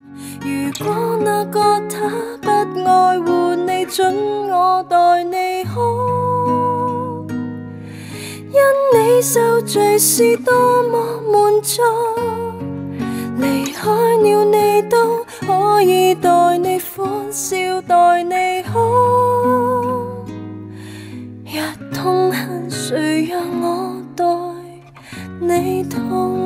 如果那個他不愛護你，准我待你好，因你受罪是多麼滿足，離開了你都可以待你歡笑，待你好，若痛恨誰讓我待你痛。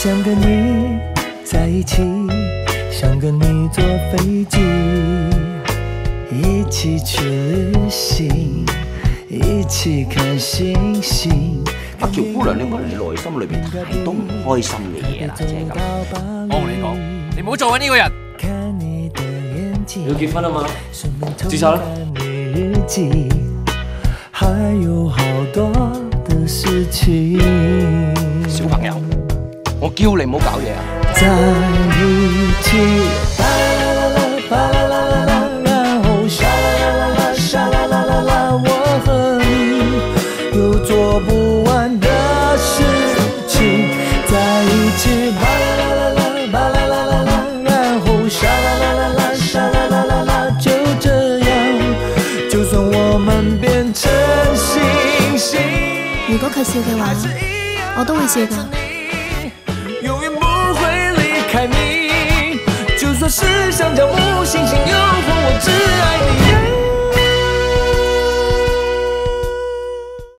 想跟你在一起，想跟你坐飛機，一起去旅行，一起看星星。阿喬姑娘，你可能你內心裏邊太多唔開心嘅嘢啦，即係咁。我同你講，你唔好做緊呢個人。你要結婚啦嘛？註冊啦！小朋友，我叫你唔好搞嘢啊！在一起，巴啦啦啦，巴啦啦啦啦，然後沙啦啦啦啦，沙啦啦啦啦，我和你有做不完的事情，在一起，巴啦啦啦啦，巴啦啦啦啦，然後沙啦啦啦啦，沙啦啦啦啦，就這樣，就算我們變成星星。如果佢笑嘅話，我都會笑㗎。開你，就算是想叫木星星誘惑我，只愛你。